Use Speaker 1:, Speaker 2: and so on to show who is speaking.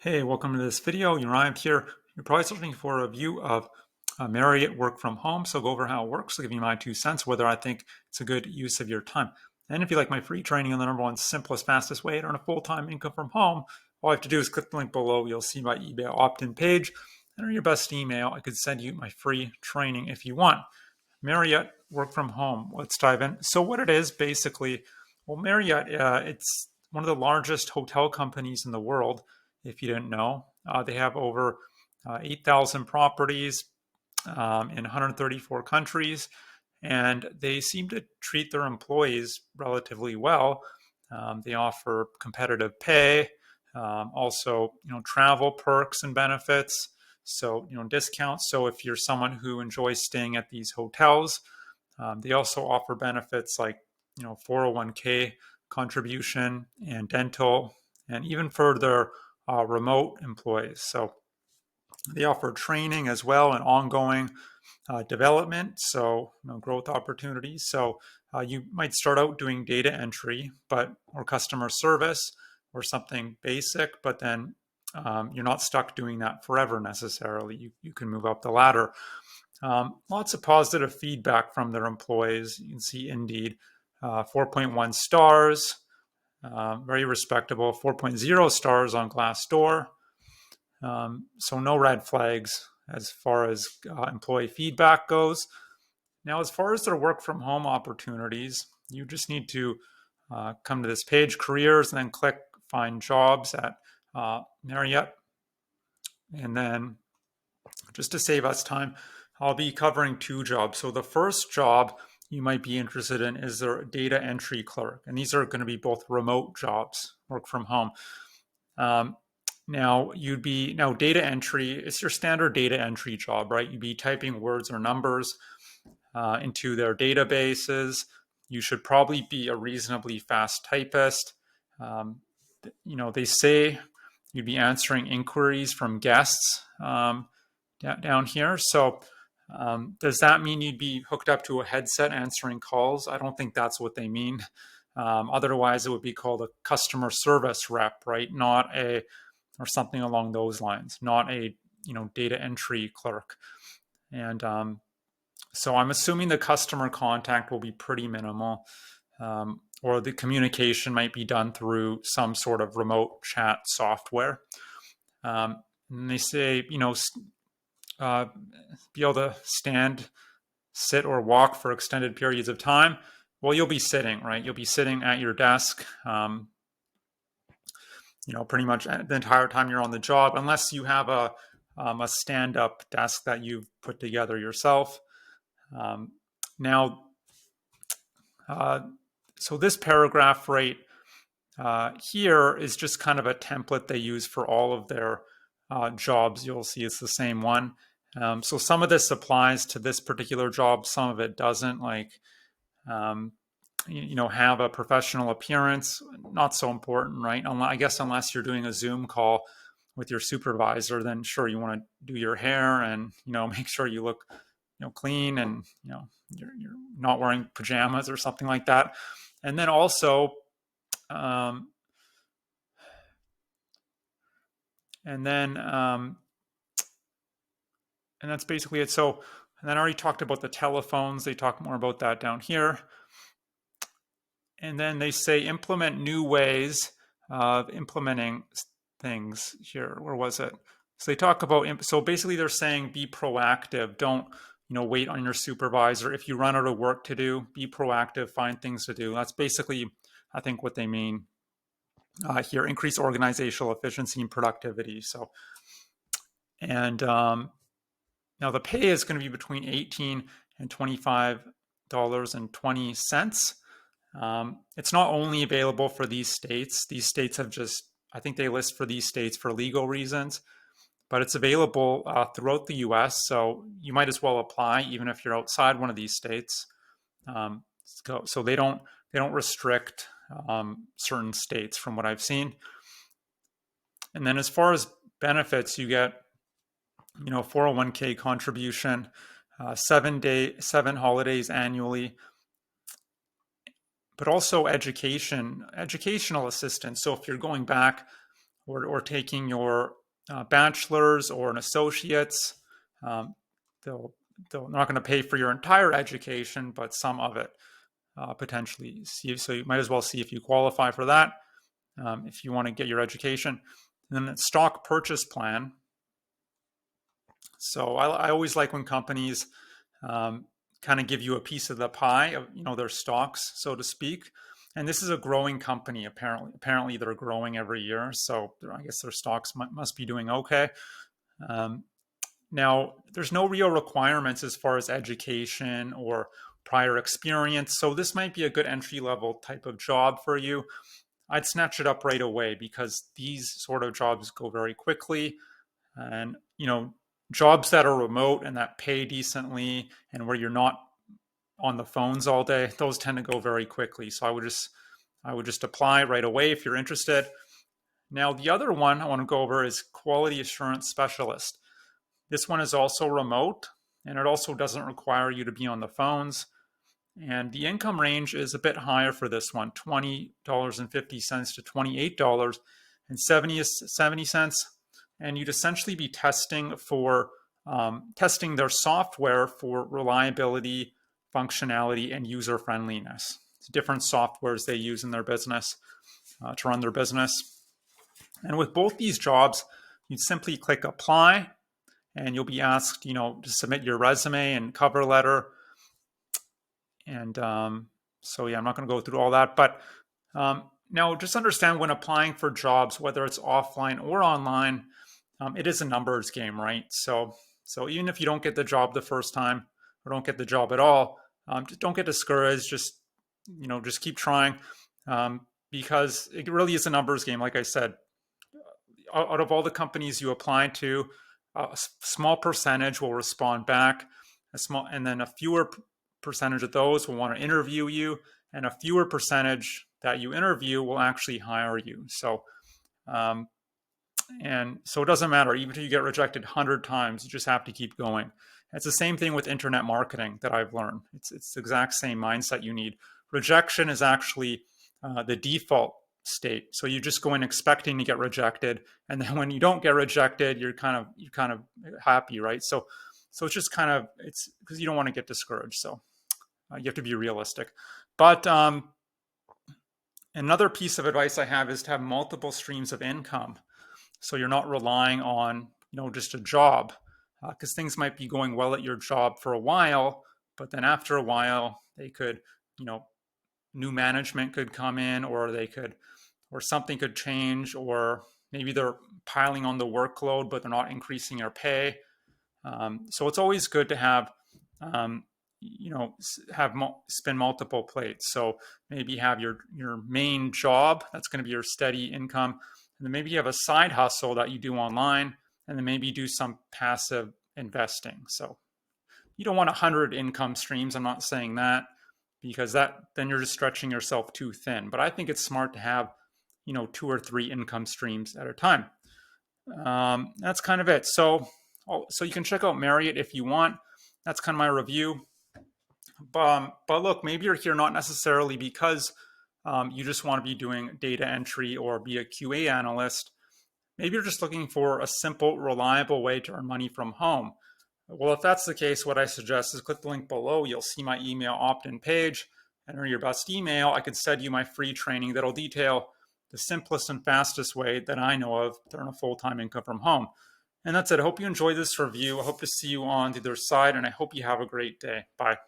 Speaker 1: Hey, welcome to this video. You arrived here. You're probably looking for a view of Marriott Work From Home. So I'll go over how it works. I'll give you my 2 cents, whether I think it's a good use of your time. And if you like my free training on the number one simplest, fastest way to earn a full-time income from home, all you have to do is click the link below. You'll see my email opt-in page. Enter your best email. I could send you my free training if you want. Marriott Work From Home. Let's dive in. So what it is basically, well, Marriott, it's one of the largest hotel companies in the world. If you didn't know, they have over 8,000 properties in 134 countries, and they seem to treat their employees relatively well. They offer competitive pay, also travel perks and benefits. So discounts. So if you're someone who enjoys staying at these hotels, they also offer benefits like 401k contribution and dental, and even for their remote employees. So they offer training as well and ongoing development, so growth opportunities. So you might start out doing data entry, or customer service or something basic, but then you're not stuck doing that forever necessarily. You can move up the ladder. Lots of positive feedback from their employees. You can see Indeed, 4.1 stars. Very respectable, 4.0 stars on Glassdoor. So no red flags as far as employee feedback goes. Now, as far as their work from home opportunities, you just need to come to this page, careers, and then click find jobs at Marriott. And then just to save us time, I'll be covering 2 jobs. So the first job you might be interested in is their data entry clerk. And these are going to be both remote jobs, work from home. Now data entry, it's your standard data entry job, right? You'd be typing words or numbers into their databases. You should probably be a reasonably fast typist. They say you'd be answering inquiries from guests down here. So does that mean you'd be hooked up to a headset answering calls? I don't think that's what they mean. Otherwise, it would be called a customer service rep, right? Or something along those lines, not a data entry clerk. And so I'm assuming the customer contact will be pretty minimal, or the communication might be done through some sort of remote chat software. And they say, be able to stand, sit, or walk for extended periods of time. Well, you'll be sitting, right? You'll be sitting at your desk, pretty much the entire time you're on the job, unless you have a stand-up desk that you've put together yourself. So this paragraph right here is just kind of a template they use for all of their jobs. You'll see it's the same one. So some of this applies to this particular job, some of it doesn't. Like, have a professional appearance, not so important, right? I guess unless you're doing a Zoom call with your supervisor, then sure, you want to do your hair and make sure you look clean, and you're not wearing pajamas or something like that. And then also and that's basically it. So, and then I already talked about the telephones. They talk more about that down here. And then they say implement new ways of implementing things here. Where was it? So they talk about, so basically they're saying be proactive. Don't, wait on your supervisor. If you run out of work to do, be proactive, find things to do. That's basically, I think, what they mean here. Increase organizational efficiency and productivity. So, and now the pay is going to be between $18 and $25.20. It's not only available for these states. These states have I think they list for these states for legal reasons, but it's available throughout the U.S. So you might as well apply even if you're outside one of these states. So they don't restrict certain states from what I've seen. And then as far as benefits, you get 401k contribution, 7 holidays annually, but also educational assistance. So if you're going back or taking your bachelor's or an associate's. Um, they're not going to pay for your entire education, but some of it potentially. So you might as well see if you qualify for that if you want to get your education. And then the stock purchase plan. So I always like when companies kind of give you a piece of the pie of their stocks, so to speak. And this is a growing company. Apparently they're growing every year, so I guess their stocks must be doing okay. Um, Now, there's no real requirements as far as education or prior experience, so this might be a good entry level type of job for you. I'd snatch it up right away because these sort of jobs go very quickly. And jobs that are remote and that pay decently and where you're not on the phones all day, those tend to go very quickly. So I would just apply right away if you're interested. Now, the other one I want to go over is quality assurance specialist. This one is also remote, and it also doesn't require you to be on the phones. And the income range is a bit higher for this one, $20.50 to $28.70. And you'd essentially be testing their software for reliability, functionality, and user friendliness. It's different softwares they use in their business to run their business. And with both these jobs, you'd simply click apply, and you'll be asked, to submit your resume and cover letter. And so, yeah, I'm not going to go through all that. But now just understand when applying for jobs, whether it's offline or online, it is a numbers game, right? So even if you don't get the job the first time or don't get the job at all, just don't get discouraged. Just keep trying because it really is a numbers game. Like I said, out of all the companies you apply to, a small percentage will respond back, and then a fewer percentage of those will want to interview you, and a fewer percentage that you interview will actually hire you. So, it doesn't matter. Even if you get rejected 100 times, you just have to keep going. It's the same thing with internet marketing that I've learned. It's the exact same mindset you need. Rejection is actually the default state. So you just go in expecting to get rejected, and then when you don't get rejected, you're kind of happy, right? So it's just it's because you don't want to get discouraged. So you have to be realistic. But another piece of advice I have is to have multiple streams of income, so you're not relying on just a job, because things might be going well at your job for a while, but then after a while they could new management could come in, or something could change, or maybe they're piling on the workload but they're not increasing your pay. So it's always good to have spin multiple plates. So maybe have your main job that's going to be your steady income, and then maybe you have a side hustle that you do online, and then maybe do some passive investing. So you don't want 100 income streams. I'm not saying that, because then you're just stretching yourself too thin. But I think it's smart to have 2 or 3 income streams at a time. That's kind of it. So you can check out Marriott if you want. That's kind of my review. But look, maybe you're here not necessarily because you just want to be doing data entry or be a QA analyst. Maybe you're just looking for a simple, reliable way to earn money from home. Well, if that's the case, what I suggest is click the link below. You'll see my email opt-in page. Enter your best email. I could send you my free training that'll detail the simplest and fastest way that I know of to earn a full-time income from home. And that's it. I hope you enjoyed this review. I hope to see you on the other side, and I hope you have a great day. Bye.